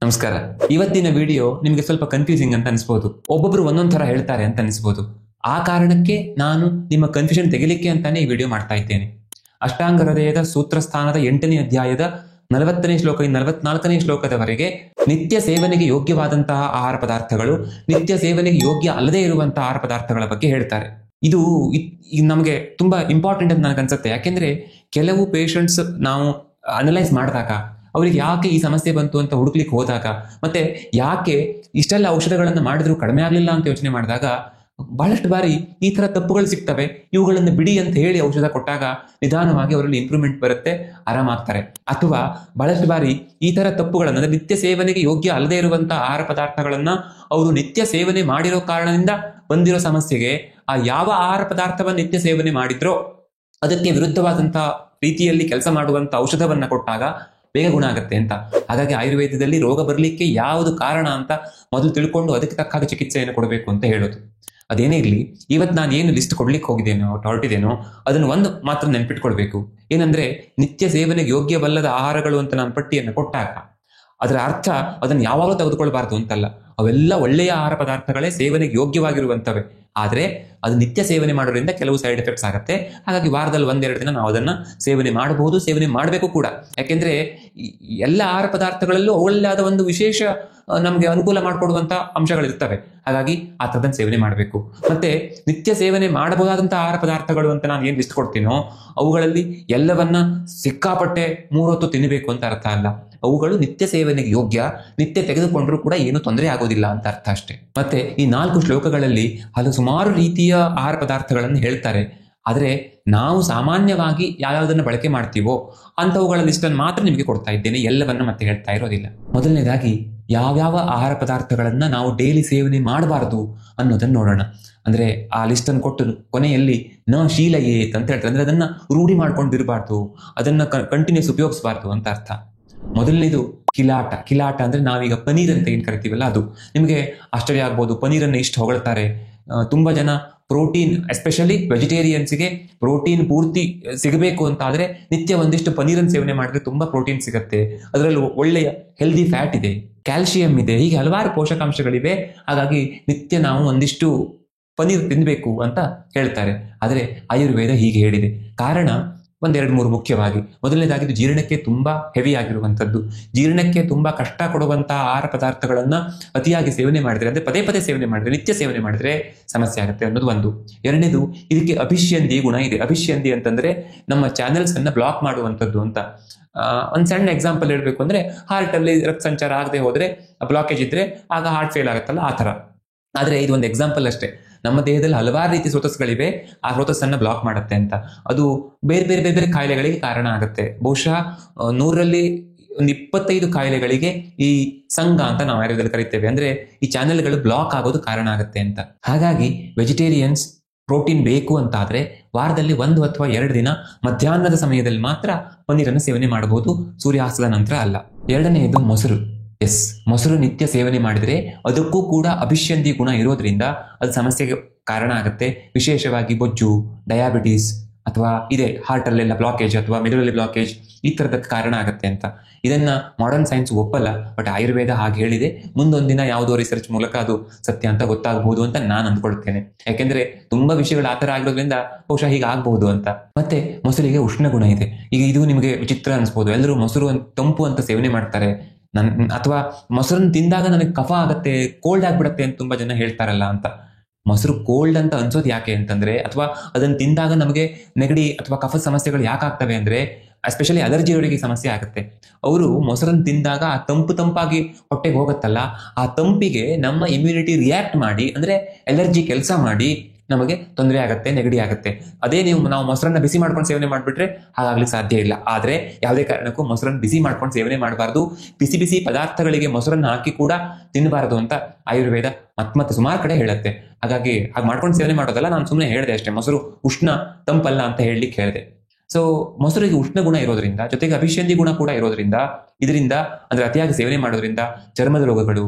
ನಮಸ್ಕಾರ. ಇವತ್ತಿನ ವಿಡಿಯೋ ನಿಮಗೆ ಸ್ವಲ್ಪ ಕನ್ಫ್ಯೂಸಿಂಗ್ ಅಂತ ಅನಿಸ್ಬೋದು. ಒಬ್ಬೊಬ್ರು ಒಂದೊಂದ್ ತರ ಹೇಳ್ತಾರೆ ಅಂತ ಅನಿಸ್ಬೋದು. ಆ ಕಾರಣಕ್ಕೆ ನಾನು ನಿಮ್ಮ ಕನ್ಫ್ಯೂಷನ್ ತೆಗಿಲಿಕ್ಕೆ ಅಂತಾನೆ ಈ ವಿಡಿಯೋ ಮಾಡ್ತಾ ಇದ್ದೇನೆ. ಅಷ್ಟಾಂಗ ಹೃದಯದ ಸೂತ್ರ ಸ್ಥಾನದ 8ನೇ ಅಧ್ಯಾಯದ 40ನೇ ಶ್ಲೋಕದಿಂದ 44ನೇ ಶ್ಲೋಕದವರೆಗೆ ನಿತ್ಯ ಸೇವನೆಗೆ ಯೋಗ್ಯವಾದಂತಹ ಆಹಾರ ಪದಾರ್ಥಗಳು, ನಿತ್ಯ ಸೇವನೆಗೆ ಯೋಗ್ಯ ಅಲ್ಲದೆ ಇರುವಂತಹ ಆಹಾರ ಪದಾರ್ಥಗಳ ಬಗ್ಗೆ ಹೇಳ್ತಾರೆ. ಇದು ನಮಗೆ ತುಂಬಾ ಇಂಪಾರ್ಟೆಂಟ್ ಅಂತ ನನಗೆ ಅನ್ಸುತ್ತೆ. ಯಾಕೆಂದ್ರೆ ಕೆಲವು ಪೇಷಂಟ್ಸ್ ನಾವು ಅನಲೈಸ್ ಮಾಡಿದಾಗ ಅವ್ರಿಗೆ ಯಾಕೆ ಈ ಸಮಸ್ಯೆ ಬಂತು ಅಂತ ಹುಡುಕ್ಲಿಕ್ಕೆ ಹೋದಾಗ, ಮತ್ತೆ ಯಾಕೆ ಇಷ್ಟೆಲ್ಲ ಔಷಧಗಳನ್ನು ಮಾಡಿದ್ರು ಕಡಿಮೆ ಆಗಲಿಲ್ಲ ಅಂತ ಯೋಚನೆ ಮಾಡಿದಾಗ ಬಹಳಷ್ಟು ಬಾರಿ ಈ ತರ ತಪ್ಪುಗಳು ಸಿಗ್ತವೆ. ಇವುಗಳನ್ನು ಬಿಡಿ ಅಂತ ಹೇಳಿ ಔಷಧ ಕೊಟ್ಟಾಗ ನಿಧಾನವಾಗಿ ಅವರಲ್ಲಿ ಇಂಪ್ರೂವ್ಮೆಂಟ್ ಬರುತ್ತೆ, ಆರಾಮಾಗ್ತಾರೆ. ಅಥವಾ ಬಹಳಷ್ಟು ಬಾರಿ ಈ ತರ ತಪ್ಪುಗಳನ್ನು, ಅಂದ್ರೆ ನಿತ್ಯ ಸೇವನೆಗೆ ಯೋಗ್ಯ ಅಲ್ಲದೆ ಇರುವಂತಹ ಆಹಾರ ಪದಾರ್ಥಗಳನ್ನ ಅವರು ನಿತ್ಯ ಸೇವನೆ ಮಾಡಿರೋ ಕಾರಣದಿಂದ ಬಂದಿರೋ ಸಮಸ್ಯೆಗೆ ಆ ಯಾವ ಆಹಾರ ಪದಾರ್ಥವನ್ನ ನಿತ್ಯ ಸೇವನೆ ಮಾಡಿದ್ರೋ ಅದಕ್ಕೆ ವಿರುದ್ಧವಾದಂತಹ ರೀತಿಯಲ್ಲಿ ಕೆಲಸ ಮಾಡುವಂತ ಔಷಧವನ್ನ ಕೊಟ್ಟಾಗ ಬೇಗ ಗುಣ ಆಗುತ್ತೆ ಅಂತ. ಹಾಗಾಗಿ ಆಯುರ್ವೇದದಲ್ಲಿ ರೋಗ ಬರಲಿಕ್ಕೆ ಯಾವುದು ಕಾರಣ ಅಂತ ಮೊದಲು ತಿಳ್ಕೊಂಡು ಅದಕ್ಕೆ ತಕ್ಕಾದ ಚಿಕಿತ್ಸೆಯನ್ನು ಕೊಡಬೇಕು ಅಂತ ಹೇಳೋದು. ಅದೇನೇ ಇರಲಿ, ಇವತ್ತು ನಾನು ಏನು ಲಿಸ್ಟ್ ಕೊಡ್ಲಿಕ್ಕೆ ಹೊರಟಿದ್ದೇನೋ ಅದನ್ನು ಒಂದು ಮಾತ್ರ ನೆನ್ಪಿಟ್ಕೊಳ್ಬೇಕು. ಏನಂದ್ರೆ, ನಿತ್ಯ ಸೇವನೆಗೆ ಯೋಗ್ಯವಲ್ಲದ ಆಹಾರಗಳು ಅಂತ ನಾನು ಪಟ್ಟಿಯನ್ನು ಕೊಟ್ಟಾಗ ಅದರ ಅರ್ಥ ಅದನ್ನು ಯಾವಾಗಲೂ ತೆಗೆದುಕೊಳ್ಬಾರ್ದು ಅಂತಲ್ಲ. ಅವೆಲ್ಲ ಒಳ್ಳೆಯ ಆಹಾರ ಪದಾರ್ಥಗಳೇ, ಸೇವನೆಗೆ ಯೋಗ್ಯವಾಗಿರುವಂತವೆ. ಆದ್ರೆ ಅದು ನಿತ್ಯ ಸೇವನೆ ಮಾಡೋದ್ರಿಂದ ಕೆಲವು ಸೈಡ್ ಎಫೆಕ್ಟ್ಸ್ ಆಗುತ್ತೆ. ಹಾಗಾಗಿ ವಾರದಲ್ಲಿ 1-2 ದಿನ ನಾವು ಅದನ್ನ ಸೇವನೆ ಮಾಡಬಹುದು, ಸೇವನೆ ಮಾಡಬೇಕು ಕೂಡ. ಯಾಕೆಂದ್ರೆ ಎಲ್ಲ ಆಹಾರ ಪದಾರ್ಥಗಳಲ್ಲೂ ಅವುಗಳಲ್ಲಾದ ಒಂದು ವಿಶೇಷ ನಮ್ಗೆ ಅನುಕೂಲ ಮಾಡಿಕೊಡುವಂತ ಅಂಶಗಳಿರ್ತವೆ. ಹಾಗಾಗಿ ಆ ಥರದನ್ನ ಸೇವನೆ ಮಾಡಬೇಕು. ಮತ್ತೆ ನಿತ್ಯ ಸೇವನೆ ಮಾಡಬಹುದಾದಂತಹ ಆಹಾರ ಪದಾರ್ಥಗಳು ಅಂತ ನಾನು ಏನ್ ಲಿಸ್ಟ್ ಕೊಡ್ತೀನೋ ಅವುಗಳಲ್ಲಿ ಎಲ್ಲವನ್ನ ಸಿಕ್ಕಾಪಟ್ಟೆ 3 ಹೊತ್ತು ತಿನ್ನಬೇಕು ಅಂತ ಅರ್ಥ ಅಲ್ಲ. ಅವುಗಳು ನಿತ್ಯ ಸೇವನೆಗೆ ಯೋಗ್ಯ, ನಿತ್ಯ ತೆಗೆದುಕೊಂಡ್ರೂ ಕೂಡ ಏನು ತೊಂದರೆ ಆಗೋದಿಲ್ಲ ಅಂತ ಅರ್ಥ ಅಷ್ಟೇ. ಮತ್ತೆ ಈ 4 ಶ್ಲೋಕಗಳಲ್ಲಿ ಸುಮಾರು ರೀತಿಯ ಆಹಾರ ಪದಾರ್ಥಗಳನ್ನು ಹೇಳ್ತಾರೆ. ಆದ್ರೆ ನಾವು ಸಾಮಾನ್ಯವಾಗಿ ಯಾವ್ಯಾವುದನ್ನ ಬಳಕೆ ಮಾಡ್ತೀವೋ ಅಂತವುಗಳ ಲಿಸ್ಟನ್ನು ಮಾತ್ರ ನಿಮಗೆ ಕೊಡ್ತಾ ಇದ್ದೇನೆ, ಎಲ್ಲವನ್ನ ಮತ್ತೆ ಹೇಳ್ತಾ ಇರೋದಿಲ್ಲ. ಮೊದಲನೇದಾಗಿ ಯಾವ್ಯಾವ ಆಹಾರ ಪದಾರ್ಥಗಳನ್ನ ನಾವು ಡೈಲಿ ಸೇವನೆ ಮಾಡಬಾರ್ದು ಅನ್ನೋದನ್ನ ನೋಡೋಣ. ಅಂದ್ರೆ ಆ ಲಿಸ್ಟ್ ಅನ್ನು ಕೊಟ್ಟು ಕೊನೆಯಲ್ಲಿ ಶೀಲಯೇತ್ ಅಂತ ಹೇಳ್ತಾರೆ. ಅಂದ್ರೆ ಅದನ್ನ ರೂಢಿ ಮಾಡ್ಕೊಂಡಿರಬಾರ್ದು, ಅದನ್ನ ಕಂಟಿನ್ಯೂಸ್ ಉಪಯೋಗಿಸಬಾರ್ದು ಅಂತ ಅರ್ಥ. ಮೊದಲನೇದು ಕಿಲಾಟ ಅಂದ್ರೆ ನಾವೀಗ ಪನೀರ್ ಅಂತ ಏನ್ ಕರಿತೀವಲ್ಲ ಅದು. ನಿಮಗೆ ಆಶ್ಚರ್ಯ ಆಗ್ಬೋದು, ಪನೀರನ್ನು ಇಷ್ಟು ಹೊಗಳ್ತಾರೆ. ತುಂಬಾ ಜನ ಪ್ರೋಟೀನ್, ಎಸ್ಪೆಷಲಿ ವೆಜಿಟೇರಿಯನ್ಸ್ಗೆ ಪ್ರೋಟೀನ್ ಪೂರ್ತಿ ಸಿಗಬೇಕು ಅಂತ ಆದ್ರೆ ನಿತ್ಯ ಒಂದಿಷ್ಟು ಪನೀರನ್ನು ಸೇವನೆ ಮಾಡಿದ್ರೆ ತುಂಬಾ ಪ್ರೋಟೀನ್ ಸಿಗುತ್ತೆ. ಅದರಲ್ಲಿ ಒಳ್ಳೆಯ ಹೆಲ್ದಿ ಫ್ಯಾಟ್ ಇದೆ, ಕ್ಯಾಲ್ಸಿಯಂ ಇದೆ, ಹೀಗೆ ಹಲವಾರು ಪೋಷಕಾಂಶಗಳಿವೆ. ಹಾಗಾಗಿ ನಿತ್ಯ ನಾವು ಒಂದಿಷ್ಟು ಪನೀರ್ ತಿನ್ಬೇಕು ಅಂತ ಹೇಳ್ತಾರೆ. ಆದ್ರೆ ಆಯುರ್ವೇದ ಹೀಗೆ ಹೇಳಿದೆ. ಕಾರಣ 1-2-3 ಮುಖ್ಯವಾಗಿ. ಮೊದಲನೇದಾಗಿ ಇದು ಜೀರ್ಣಕ್ಕೆ ತುಂಬಾ ಹೆವಿ ಆಗಿರುವಂಥದ್ದು. ಜೀರ್ಣಕ್ಕೆ ತುಂಬಾ ಕಷ್ಟ ಕೊಡುವಂತಹ ಆಹಾರ ಪದಾರ್ಥಗಳನ್ನ ಅತಿಯಾಗಿ ಸೇವನೆ ಮಾಡಿದ್ರೆ, ಅಂದ್ರೆ ಪದೇ ಪದೇ ಸೇವನೆ ಮಾಡಿದ್ರೆ, ನಿತ್ಯ ಸೇವನೆ ಮಾಡಿದ್ರೆ ಸಮಸ್ಯೆ ಆಗುತ್ತೆ ಅನ್ನೋದು ಒಂದು. ಎರಡನೇದು, ಇದಕ್ಕೆ ಅಭಿಷ್ಯಂದಿ ಗುಣ ಇದೆ. ಅಭಿಷ್ಯಂದಿ ಅಂತಂದ್ರೆ ನಮ್ಮ ಚಾನೆಲ್ಸ್ ಅನ್ನ ಬ್ಲಾಕ್ ಮಾಡುವಂಥದ್ದು ಅಂತ. ಒಂದ್ ಸಣ್ಣ ಎಕ್ಸಾಂಪಲ್ ಹೇಳ್ಬೇಕು ಅಂದ್ರೆ, ಹಾರ್ಟ್ ಅಲ್ಲಿ ರಕ್ತ ಸಂಚಾರ ಆಗದೆ ಹೋದ್ರೆ, ಬ್ಲಾಕೇಜ್ ಇದ್ರೆ ಆಗ ಹಾರ್ಟ್ ಫೇಲ್ ಆಗುತ್ತಲ್ಲ, ಆ ತರ. ಆದ್ರೆ ಇದು ಒಂದು ಎಕ್ಸಾಂಪಲ್ ಅಷ್ಟೇ. ನಮ್ಮ ದೇಹದಲ್ಲಿ ಹಲವಾರು ರೀತಿ ಸ್ರೋತಸ್ಗಳಿವೆ, ಆ ಸ್ರೋತಸ್ಸನ್ನ ಬ್ಲಾಕ್ ಮಾಡುತ್ತೆ ಅಂತ. ಅದು ಬೇರೆ ಬೇರೆ ಬೇರೆ ಬೇರೆ ಕಾಯಿಲೆಗಳಿಗೆ ಕಾರಣ ಆಗುತ್ತೆ. ಬಹುಶಃ 100ರಲ್ಲಿ ಒಂದು 25 ಕಾಯಿಲೆಗಳಿಗೆ ಈ ಸಂಘ ಅಂತ ನಾವು ಆಯುರ್ವೇದದಲ್ಲಿ ಕರಿತೇವೆ, ಅಂದ್ರೆ ಈ ಚಾನೆಲ್ಗಳು ಬ್ಲಾಕ್ ಆಗೋದು ಕಾರಣ ಆಗುತ್ತೆ ಅಂತ. ಹಾಗಾಗಿ ವೆಜಿಟೇರಿಯನ್ಸ್ ಪ್ರೋಟೀನ್ ಬೇಕು ಅಂತ ಆದ್ರೆ ವಾರದಲ್ಲಿ 1 ಅಥವಾ 2 ದಿನ ಮಧ್ಯಾಹ್ನದ ಸಮಯದಲ್ಲಿ ಮಾತ್ರ ಪನ್ನೀರನ್ನು ಸೇವನೆ ಮಾಡಬಹುದು, ಸೂರ್ಯಾಸ್ತದ ನಂತರ ಅಲ್ಲ. ಎರಡನೆಯದು ಮೊಸರು. ಮೊಸರು ನಿತ್ಯ ಸೇವನೆ ಮಾಡಿದ್ರೆ ಅದಕ್ಕೂ ಕೂಡ ಅಭಿಷ್ಯಂದಿ ಗುಣ ಇರೋದ್ರಿಂದ ಅದು ಸಮಸ್ಯೆಗೆ ಕಾರಣ ಆಗುತ್ತೆ. ವಿಶೇಷವಾಗಿ ಬೊಜ್ಜು, ಡಯಾಬಿಟೀಸ್, ಅಥವಾ ಇದೆ ಹಾರ್ಟ್ ಅಲ್ಲೆಲ್ಲ ಬ್ಲಾಕೇಜ್ ಅಥವಾ ಮಿಡಲಲ್ಲಿ ಬ್ಲಾಕೇಜ್, ಈ ತರದಕ್ಕೆ ಕಾರಣ ಆಗುತ್ತೆ ಅಂತ. ಇದನ್ನ ಮಾಡರ್ನ್ ಸೈನ್ಸ್ ಒಪ್ಪಲ್ಲ, ಬಟ್ ಆಯುರ್ವೇದ ಹಾಗೆ ಹೇಳಿದೆ. ಮುಂದೊಂದು ದಿನ ಯಾವುದೋ ರಿಸರ್ಚ್ ಮೂಲಕ ಅದು ಸತ್ಯ ಅಂತ ಗೊತ್ತಾಗಬಹುದು ಅಂತ ನಾನು ಅಂದ್ಕೊಳ್ತೇನೆ. ಯಾಕೆಂದ್ರೆ ತುಂಬಾ ವಿಷಯಗಳು ಆ ತರ ಆಗಿರೋದ್ರಿಂದ ಬಹುಶಃ ಹೀಗೆ ಆಗ್ಬಹುದು ಅಂತ. ಮತ್ತೆ ಮೊಸರಿಗೆ ಉಷ್ಣ ಗುಣ ಇದೆ. ಈಗ ಇದು ನಿಮಗೆ ವಿಚಿತ್ರ ಅನ್ಸ್ಬೋದು. ಎಲ್ಲರೂ ಮೊಸರು ತಂಪು ಅಂತ ಸೇವನೆ ಮಾಡ್ತಾರೆ, ಅಥವಾ ಮೊಸರನ್ನು ತಿಂದಾಗ ನನಗೆ ಕಫ ಆಗತ್ತೆ, ಕೋಲ್ಡ್ ಆಗ್ಬಿಡತ್ತೆ ಅಂತ ತುಂಬಾ ಜನ ಹೇಳ್ತಾರಲ್ಲ ಅಂತ. ಮೊಸರು ಕೋಲ್ಡ್ ಅಂತ ಅನ್ಸೋದು ಯಾಕೆ ಅಂತಂದ್ರೆ, ಅಥವಾ ಅದನ್ನು ತಿಂದಾಗ ನಮಗೆ ನೆಗಡಿ ಅಥವಾ ಕಫದ ಸಮಸ್ಯೆಗಳು ಯಾಕೆ ಆಗ್ತವೆ ಅಂದ್ರೆ, ಎಸ್ಪೆಷಲಿ ಅಲರ್ಜಿಯವರಿಗೆ ಸಮಸ್ಯೆ ಆಗುತ್ತೆ. ಅವರು ಮೊಸರನ್ನು ತಿಂದಾಗ ಆ ತಂಪಾಗಿ ಹೊಟ್ಟೆಗೆ ಹೋಗುತ್ತಲ್ಲ, ಆ ತಂಪಿಗೆ ನಮ್ಮ ಇಮ್ಯುನಿಟಿ ರಿಯಾಕ್ಟ್ ಮಾಡಿ, ಅಂದ್ರೆ ಎಲರ್ಜಿ ಕೆಲಸ ಮಾಡಿ ನಮಗೆ ತೊಂದರೆ ಆಗುತ್ತೆ, ನೆಗಡಿ ಆಗುತ್ತೆ. ಅದೇ ನಾವು ಮೊಸರನ್ನ ಬಿಸಿ ಮಾಡ್ಕೊಂಡು ಸೇವನೆ ಮಾಡಿಬಿಟ್ರೆ ಹಾಗಾಗ್ಲಿಕ್ಕೆ ಸಾಧ್ಯ ಇಲ್ಲ. ಆದ್ರೆ ಯಾವುದೇ ಕಾರಣಕ್ಕೂ ಮೊಸರನ್ನು ಬಿಸಿ ಮಾಡ್ಕೊಂಡು ಸೇವನೆ ಮಾಡಬಾರ್ದು. ಬಿಸಿ ಬಿಸಿ ಪದಾರ್ಥಗಳಿಗೆ ಮೊಸರನ್ನು ಹಾಕಿ ಕೂಡ ತಿನ್ನಬಾರದು ಅಂತ ಆಯುರ್ವೇದ ಮತ್ತೆ ಸುಮಾರು ಕಡೆ ಹೇಳುತ್ತೆ. ಹಾಗಾಗಿ ಹಾಗೆ ಮಾಡ್ಕೊಂಡು ಸೇವನೆ ಮಾಡೋದಲ್ಲ, ನಾನು ಸುಮ್ಮನೆ ಹೇಳಿದೆ ಅಷ್ಟೇ. ಮೊಸರು ಉಷ್ಣ, ತಂಪಲ್ಲ ಅಂತ ಹೇಳಲಿಕ್ಕೆ ಹೇಳಿದೆ. ಸೊ ಮೊಸರಿಗೆ ಉಷ್ಣ ಗುಣ ಇರೋದ್ರಿಂದ, ಜೊತೆಗೆ ಅಭಿಷೇಧಿ ಗುಣ ಕೂಡ ಇರೋದ್ರಿಂದ, ಇದರಿಂದ ಅಂದ್ರೆ ಅತಿಯಾಗಿ ಸೇವನೆ ಮಾಡೋದ್ರಿಂದ ಚರ್ಮದ ರೋಗಗಳು,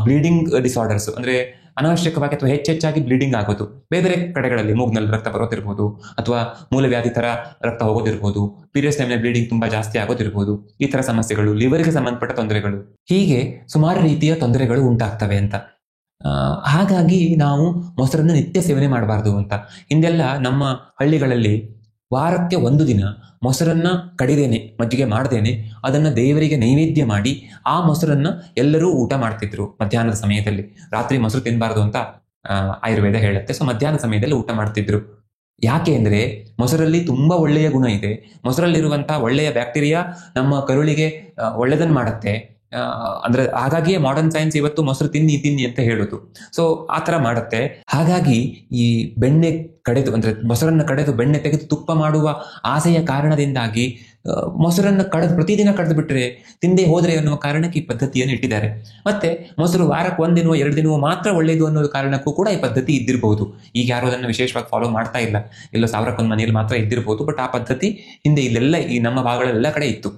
ಬ್ಲೀಡಿಂಗ್ ಡಿಸಾರ್ಡರ್ಸ್ ಅಂದ್ರೆ ಅನಾವಶ್ಯಕವಾಗಿ ಅಥವಾ ಹೆಚ್ಚೆಚ್ಚಾಗಿ ಬ್ಲೀಡಿಂಗ್ ಆಗೋದು, ಬೇರೆ ಬೇರೆ ಕಡೆಗಳಲ್ಲಿ ಮೂಗ್ನಲ್ಲಿ ರಕ್ತ ಬರೋದಿರ್ಬೋದು, ಅಥವಾ ಮೂಲವ್ಯಾಧಿ ತರ ರಕ್ತ ಹೋಗೋದಿರ್ಬೋದು, ಪೀರಿಯಡ್ಸ್ ಟೈಮ್ನಲ್ಲಿ ಬ್ಲೀಡಿಂಗ್ ತುಂಬಾ ಜಾಸ್ತಿ ಆಗೋದಿರ್ಬೋದು, ಈ ತರ ಸಮಸ್ಯೆಗಳು, ಲಿವರ್ಗೆ ಸಂಬಂಧಪಟ್ಟ ತೊಂದರೆಗಳು, ಹೀಗೆ ಸುಮಾರು ರೀತಿಯ ತೊಂದರೆಗಳು ಉಂಟಾಗ್ತವೆ ಅಂತ. ಹಾಗಾಗಿ ನಾವು ಮೊಸರನ್ನು ನಿತ್ಯ ಸೇವನೆ ಮಾಡಬಾರ್ದು ಅಂತ. ಹಿಂದೆಲ್ಲ ನಮ್ಮ ಹಳ್ಳಿಗಳಲ್ಲಿ ವಾರಕ್ಕೆ ಒಂದು ದಿನ ಮೊಸರನ್ನ ಕಡಿದೇನೆ, ಮಜ್ಜಿಗೆ ಮಾಡ್ದೇನೆ, ಅದನ್ನ ದೇವರಿಗೆ ನೈವೇದ್ಯ ಮಾಡಿ ಆ ಮೊಸರನ್ನ ಎಲ್ಲರೂ ಊಟ ಮಾಡ್ತಿದ್ರು ಮಧ್ಯಾಹ್ನದ ಸಮಯದಲ್ಲಿ. ರಾತ್ರಿ ಮೊಸರು ತಿನ್ನಬಾರ್ದು ಅಂತ ಆಯುರ್ವೇದ ಹೇಳುತ್ತೆ. ಸೊ ಮಧ್ಯಾಹ್ನ ಸಮಯದಲ್ಲಿ ಊಟ ಮಾಡ್ತಿದ್ರು. ಯಾಕೆ ಅಂದ್ರೆ ಮೊಸರಲ್ಲಿ ತುಂಬಾ ಒಳ್ಳೆಯ ಗುಣ ಇದೆ. ಮೊಸರಲ್ಲಿರುವಂತಹ ಒಳ್ಳೆಯ ಬ್ಯಾಕ್ಟೀರಿಯಾ ನಮ್ಮ ಕರುಳಿಗೆ ಒಳ್ಳೆದನ್ನು ಮಾಡುತ್ತೆ. ಅಂದ್ರೆ ಹಾಗಾಗಿಯೇ ಮಾಡರ್ನ್ ಸೈನ್ಸ್ ಇವತ್ತು ಮೊಸರು ತಿನ್ನಿ ಅಂತ ಹೇಳುದು. ಸೊ ಆ ತರ ಮಾಡುತ್ತೆ. ಹಾಗಾಗಿ ಈ ಬೆಣ್ಣೆ ಕಡೆದು, ಅಂದ್ರೆ ಮೊಸರನ್ನ ಕಡೆದು ಬೆಣ್ಣೆ ತೆಗೆದು ತುಪ್ಪ ಮಾಡುವ ಆಸೆಯ ಕಾರಣದಿಂದಾಗಿ ಮೊಸರನ್ನ ಪ್ರತಿದಿನ ಕಳೆದು ಬಿಟ್ರೆ ತಿಂದೇ ಹೋದ್ರೆ ಅನ್ನುವ ಕಾರಣಕ್ಕೆ ಈ ಪದ್ಧತಿಯನ್ನು ಇಟ್ಟಿದ್ದಾರೆ. ಮತ್ತೆ ಮೊಸರು ವಾರಕ್ಕೆ ಒಂದಿನವೋ 2 ದಿನವೋ ಮಾತ್ರ ಒಳ್ಳೆಯದು ಅನ್ನೋ ಕಾರಣಕ್ಕೂ ಕೂಡ ಈ ಪದ್ಧತಿ ಇದ್ದಿರಬಹುದು. ಈಗ ಯಾರು ಅದನ್ನು ವಿಶೇಷವಾಗಿ ಫಾಲೋ ಮಾಡ್ತಾ ಇಲ್ಲ, ಎಲ್ಲೋ 1000ಕ್ಕೆ ಒಂದು ಮನೆಯಲ್ಲಿ ಮಾತ್ರ ಇದ್ದಿರಬಹುದು. ಬಟ್ ಆ ಪದ್ಧತಿ ಹಿಂದೆ ಇಲ್ಲೆಲ್ಲ ಈ ನಮ್ಮ ಭಾಗಗಳೆಲ್ಲ ಕಡೆ ಇತ್ತು.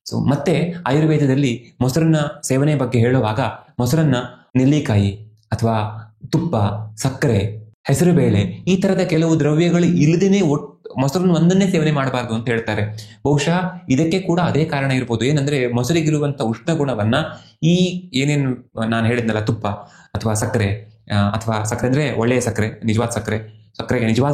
ಸೊ ಮತ್ತೆ ಆಯುರ್ವೇದದಲ್ಲಿ ಮೊಸರನ್ನ ಸೇವನೆ ಬಗ್ಗೆ ಹೇಳುವಾಗ ಮೊಸರನ್ನ ನೆಲ್ಲಿಕಾಯಿ ಅಥವಾ ತುಪ್ಪ, ಸಕ್ಕರೆ, ಹೆಸರುಬೇಳೆ ಈ ತರದ ಕೆಲವು ದ್ರವ್ಯಗಳು ಇಲ್ಲದೇನೆ ಮೊಸರನ್ನು ಒಂದನ್ನೇ ಸೇವನೆ ಮಾಡಬಾರ್ದು ಅಂತ ಹೇಳ್ತಾರೆ. ಬಹುಶಃ ಇದಕ್ಕೆ ಕೂಡ ಅದೇ ಕಾರಣ ಇರ್ಬೋದು. ಏನಂದ್ರೆ ಮೊಸರಿಗಿರುವಂತ ಉಷ್ಣ ಗುಣವನ್ನ ಈ ಏನೇನು ನಾನು ಹೇಳಿದ್ನಲ್ಲ, ತುಪ್ಪ ಅಥವಾ ಸಕ್ಕರೆ ಅಂದ್ರೆ ಒಳ್ಳೆಯ ಸಕ್ಕರೆ, ನಿಜವಾದ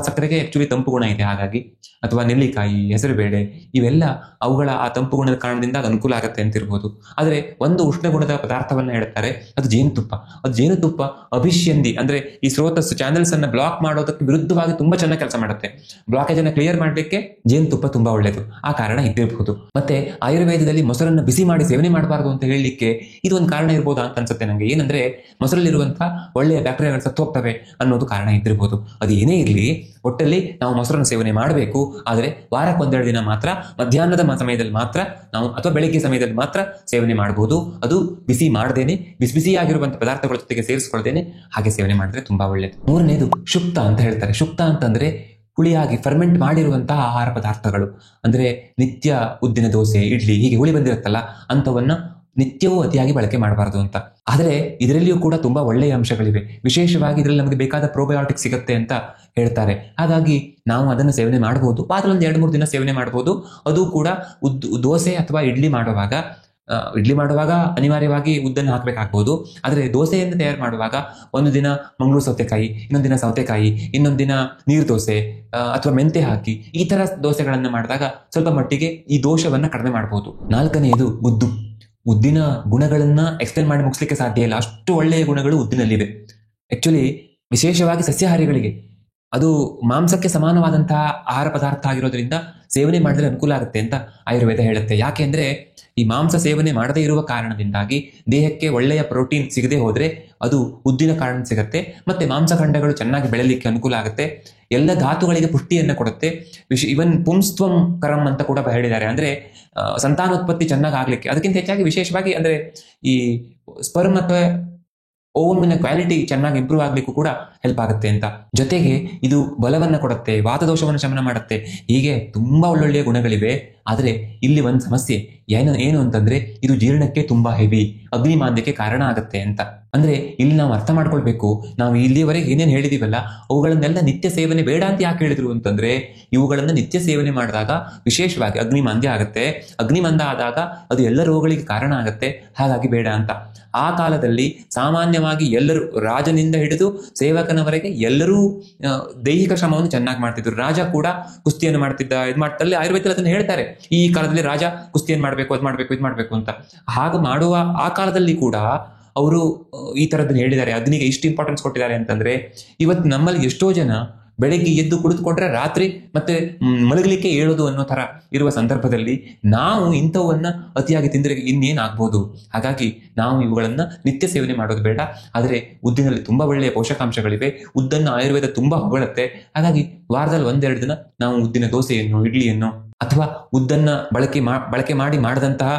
ಸಕ್ಕರೆಗೆ ಆಕ್ಚುಲಿ ತಂಪು ಗುಣ ಇದೆ. ಹಾಗಾಗಿ ಅಥವಾ ನೆಲ್ಲಿಕಾಯಿ, ಹೆಸರುಬೇಳೆ ಇವೆಲ್ಲ ಅವುಗಳ ಆ ತಂಪು ಗುಣದ ಕಾರಣದಿಂದ ಅದು ಅನುಕೂಲ ಆಗುತ್ತೆ ಅಂತಿರ್ಬೋದು. ಆದರೆ ಒಂದು ಉಷ್ಣ ಗುಣದ ಪದಾರ್ಥವನ್ನ ಹೇಳ್ತಾರೆ, ಅದು ಜೇನುತುಪ್ಪ. ಅದು ಜೇನುತುಪ್ಪ ಅಭಿಷ್ಯಂದಿ ಅಂದ್ರೆ ಈ ಸ್ರೋತಸ್ ಚಾನೆಲ್ಸ್ ಅನ್ನ ಬ್ಲಾಕ್ ಮಾಡೋದಕ್ಕೆ ವಿರುದ್ಧವಾಗಿ ತುಂಬಾ ಚೆನ್ನಾಗಿ ಕೆಲಸ ಮಾಡುತ್ತೆ. ಬ್ಲಾಕೇಜ್ ಅನ್ನ ಕ್ಲಿಯರ್ ಮಾಡ್ಲಿಕ್ಕೆ ಜೇನುತುಪ್ಪ ತುಂಬಾ ಒಳ್ಳೇದು. ಆ ಕಾರಣ ಇದ್ದಿರಬಹುದು. ಮತ್ತೆ ಆಯುರ್ವೇದದಲ್ಲಿ ಮೊಸರನ್ನ ಬಿಸಿ ಮಾಡಿ ಸೇವನೆ ಮಾಡಬಾರ್ದು ಅಂತ ಹೇಳಲಿಕ್ಕೆ ಇದು ಒಂದು ಕಾರಣ ಇರ್ಬೋದಾ ಅಂತ ಅನ್ಸುತ್ತೆ ನಂಗೆ. ಏನಂದ್ರೆ ಮೊಸರಲ್ಲಿರುವಂತಹ ಒಳ್ಳೆಯ ಬ್ಯಾಕ್ಟೀರಿಯಾಗಳು ಸತ್ತು ಹೋಗ್ತವೆ ಅನ್ನೋದು ಕಾರಣ ಇದ್ದಿರಬಹುದು. ಅದು ಏನೇ ಇರಲಿ, ಒಟ್ಟಲ್ಲಿ ನಾವು ಮೊಸರನ್ನು ಸೇವನೆ ಮಾಡಬೇಕು. ಆದರೆ ವಾರಕ್ಕೆ 1-2 ದಿನ ಮಾತ್ರ, ಮಧ್ಯಾಹ್ನದ ಸಮಯದಲ್ಲಿ ಮಾತ್ರ ನಾವು, ಅಥವಾ ಬೆಳಿಗ್ಗೆ ಸಮಯದಲ್ಲಿ ಮಾತ್ರ ಸೇವನೆ ಮಾಡಬಹುದು. ಅದು ಬಿಸಿ ಮಾಡದೇನೆ, ಬಿಸಿಯಾಗಿರುವಂಥ ಪದಾರ್ಥಗಳ ಜೊತೆಗೆ ಸೇರಿಸ್ಕೊಳ್ದೇನೆ ಹಾಗೆ ಸೇವನೆ ಮಾಡಿದ್ರೆ ತುಂಬಾ ಒಳ್ಳೇದು. 3ನೇದು ಶುಕ್ತ ಅಂತ ಹೇಳ್ತಾರೆ. ಶುಕ್ತ ಅಂತಂದ್ರೆ ಹುಳಿಯಾಗಿ ಫರ್ಮೆಂಟ್ ಮಾಡಿರುವಂತಹ ಆಹಾರ ಪದಾರ್ಥಗಳು. ಅಂದ್ರೆ ನಿತ್ಯ ಉದ್ದಿನ ದೋಸೆ, ಇಡ್ಲಿ ಹೀಗೆ ಹುಳಿ ಬಂದಿರುತ್ತಲ್ಲ, ಅಂಥವನ್ನ ನಿತ್ಯವೂ ಅತಿಯಾಗಿ ಬಳಕೆ ಮಾಡಬಾರ್ದು ಅಂತ. ಆದರೆ ಇದರಲ್ಲಿಯೂ ಕೂಡ ತುಂಬಾ ಒಳ್ಳೆಯ ಅಂಶಗಳಿವೆ. ವಿಶೇಷವಾಗಿ ಇದರಲ್ಲಿ ನಮಗೆ ಬೇಕಾದ ಪ್ರೋಬಯೋಟಿಕ್ ಸಿಗುತ್ತೆ ಅಂತ ಹೇಳ್ತಾರೆ. ಹಾಗಾಗಿ ನಾವು ಅದನ್ನು ಸೇವನೆ ಮಾಡಬಹುದು. ವಾರದಲ್ಲಿ 2-3 ದಿನ ಸೇವನೆ ಮಾಡಬಹುದು. ಅದು ಕೂಡ ದೋಸೆ ಅಥವಾ ಇಡ್ಲಿ ಮಾಡುವಾಗ ಅನಿವಾರ್ಯವಾಗಿ ಉದ್ದನ್ನು ಹಾಕಬೇಕಾಗಬಹುದು. ಆದರೆ ದೋಸೆಯನ್ನು ತಯಾರು ಮಾಡುವಾಗ ಒಂದು ದಿನ ಮಂಗಳೂರು ಸೌತೆಕಾಯಿ, ಇನ್ನೊಂದು ದಿನ ಸೌತೆಕಾಯಿ, ಇನ್ನೊಂದು ದಿನ ನೀರು ದೋಸೆ ಅಥವಾ ಮೆಂತೆ ಹಾಕಿ ಈ ತರ ದೋಸೆಗಳನ್ನು ಮಾಡಿದಾಗ ಸ್ವಲ್ಪ ಮಟ್ಟಿಗೆ ಈ ದೋಷವನ್ನ ಕಡಿಮೆ ಮಾಡಬಹುದು. 4ನೇದು ಉದ್ದಿನ ಗುಣಗಳನ್ನ ಎಕ್ಸ್ಪ್ಲೇನ್ ಮಾಡಿ ಮುಗಿಸ್ಲಿಕ್ಕೆ ಸಾಧ್ಯ ಇಲ್ಲ. ಅಷ್ಟು ಒಳ್ಳೆಯ ಗುಣಗಳು ಉದ್ದಿನಲ್ಲಿವೆ. ಆಕ್ಚುಲಿ ವಿಶೇಷವಾಗಿ ಸಸ್ಯಾಹಾರಿಗಳಿಗೆ ಅದು ಮಾಂಸಕ್ಕೆ ಸಮಾನವಾದಂತಹ ಆಹಾರ ಪದಾರ್ಥ ಆಗಿರೋದ್ರಿಂದ ಸೇವನೆ ಮಾಡಿದ್ರೆ ಅನುಕೂಲ ಆಗುತ್ತೆ ಅಂತ ಆಯುರ್ವೇದ ಹೇಳುತ್ತೆ. ಯಾಕೆ ಅಂದ್ರೆ ಈ ಮಾಂಸ ಸೇವನೆ ಮಾಡದೇ ಇರುವ ಕಾರಣದಿಂದಾಗಿ ದೇಹಕ್ಕೆ ಒಳ್ಳೆಯ ಪ್ರೋಟೀನ್ ಸಿಗದೆ ಹೋದ್ರೆ ಅದು ಉದ್ದಿನ ಕಾರಣ ಸಿಗುತ್ತೆ. ಮತ್ತೆ ಮಾಂಸಖಂಡಗಳು ಚೆನ್ನಾಗಿ ಬೆಳೆಯಲಿಕ್ಕೆ ಅನುಕೂಲ ಆಗುತ್ತೆ. ಎಲ್ಲ ಧಾತುಗಳಿಗೆ ಪುಷ್ಟಿಯನ್ನ ಕೊಡುತ್ತೆ. ಇವನ್ ಪುಂಸ್ತ್ವಂ ಕರಂ ಅಂತ ಕೂಡ ಹೇಳಿದ್ದಾರೆ. ಅಂದ್ರೆ ಸಂತಾನೋತ್ಪತ್ತಿ ಚೆನ್ನಾಗಿ ಆಗ್ಲಿಕ್ಕೆ, ಅದಕ್ಕಿಂತ ಹೆಚ್ಚಾಗಿ ವಿಶೇಷವಾಗಿ ಅಂದ್ರೆ ಈ ಸ್ಪರ್ಮ್ ಅಥವಾ ಓವಮಿನ ಕ್ವಾಲಿಟಿ ಚೆನ್ನಾಗಿ ಇಂಪ್ರೂವ್ ಆಗ್ಲಿಕ್ಕೂ ಕೂಡ ಹೆಲ್ಪ್ ಆಗುತ್ತೆ ಅಂತ. ಜೊತೆಗೆ ಇದು ಬಲವನ್ನ ಕೊಡುತ್ತೆ, ವಾತದೋಷವನ್ನು ಶಮನ ಮಾಡುತ್ತೆ. ಹೀಗೆ ತುಂಬಾ ಒಳ್ಳೊಳ್ಳೆಯ ಗುಣಗಳಿವೆ. ಆದರೆ ಇಲ್ಲಿ ಒಂದು ಸಮಸ್ಯೆ ಏನು ಅಂತಂದ್ರೆ ಇದು ಜೀರ್ಣಕ್ಕೆ ತುಂಬಾ ಹೆವಿ, ಅಗ್ನಿಮಾಂದ್ಯಕ್ಕೆ ಕಾರಣ ಆಗುತ್ತೆ ಅಂತ. ಅಂದ್ರೆ ಇಲ್ಲಿ ನಾವು ಅರ್ಥ ಮಾಡ್ಕೊಳ್ಬೇಕು, ನಾವು ಇಲ್ಲಿವರೆಗೆ ಏನೇನು ಹೇಳಿದೀವಲ್ಲ ಅವುಗಳನ್ನೆಲ್ಲ ನಿತ್ಯ ಸೇವನೆ ಬೇಡ ಅಂತ ಯಾಕೆ ಹೇಳಿದ್ರು ಅಂತಂದ್ರೆ, ಇವುಗಳನ್ನ ನಿತ್ಯ ಸೇವನೆ ಮಾಡಿದಾಗ ವಿಶೇಷವಾಗಿ ಅಗ್ನಿಮಾಂದ್ಯ ಆಗುತ್ತೆ. ಅಗ್ನಿಮಾಂದ್ಯ ಆದಾಗ ಅದು ಎಲ್ಲ ರೋಗಗಳಿಗೆ ಕಾರಣ ಆಗುತ್ತೆ. ಹಾಗಾಗಿ ಬೇಡ ಅಂತ. ಆ ಕಾಲದಲ್ಲಿ ಸಾಮಾನ್ಯವಾಗಿ ಎಲ್ಲರೂ, ರಾಜನಿಂದ ಹಿಡಿದು ಸೇವಕನವರೆಗೆ ಎಲ್ಲರೂ ದೈಹಿಕ ಶ್ರಮವನ್ನು ಚೆನ್ನಾಗಿ ಮಾಡ್ತಿದ್ರು. ರಾಜ ಕೂಡ ಕುಸ್ತಿಯನ್ನು ಮಾಡ್ತಿದ್ದ, ಮಾಡ್ತಲ್ಲಿ ಆಯುರ್ವೇದದಲ್ಲಿ ಅದನ್ನು ಹೇಳ್ತಾರೆ. ಈ ಕಾಲದಲ್ಲಿ ರಾಜ ಕುಸ್ತಿಯನ್ನು ಮಾಡಬೇಕು, ಇದು ಮಾಡಬೇಕು ಅಂತ. ಹಾಗೆ ಮಾಡುವ ಆ ಕಾಲದಲ್ಲಿ ಕೂಡ ಅವರು ಈ ತರದನ್ನು ಹೇಳಿದ್ದಾರೆ. ಅಗ್ನಿಗೆ ಇಷ್ಟು ಇಂಪಾರ್ಟೆನ್ಸ್ ಕೊಟ್ಟಿದ್ದಾರೆ ಅಂತಂದ್ರೆ, ಇವತ್ತು ನಮ್ಮಲ್ಲಿ ಎಷ್ಟೋ ಜನ ಬೆಳಗ್ಗೆ ಎದ್ದು ಕುಳಿತುಕೊಂಡ್ರೆ ರಾತ್ರಿ ಮತ್ತೆ ಮಲಗಲಿಕ್ಕೆ ಹೇಳೋದು ಅನ್ನೋ ತರ ಇರುವ ಸಂದರ್ಭದಲ್ಲಿ ನಾವು ಇಂಥವನ್ನ ಅತಿಯಾಗಿ ತಿಂದರೆ ಇನ್ನೇನಾಗ್ಬೋದು. ಹಾಗಾಗಿ ನಾವು ಇವುಗಳನ್ನ ನಿತ್ಯ ಸೇವನೆ ಮಾಡೋದು ಬೇಡ. ಆದರೆ ಉದ್ದಿನಲ್ಲಿ ತುಂಬಾ ಒಳ್ಳೆಯ ಪೋಷಕಾಂಶಗಳಿವೆ. ಉದ್ದನ್ನು ಆಯುರ್ವೇದ ತುಂಬಾ ಹೊಗಳುತ್ತೆ. ಹಾಗಾಗಿ ವಾರದಲ್ಲಿ 1-2 ದಿನ ನಾವು ಉದ್ದಿನ ದೋಸೆಯನ್ನು, ಇಡ್ಲಿಯನ್ನು ಅಥವಾ ಉದ್ದನ್ನ ಬಳಕೆ ಮಾಡಿ ಮಾಡಿದಂತಹ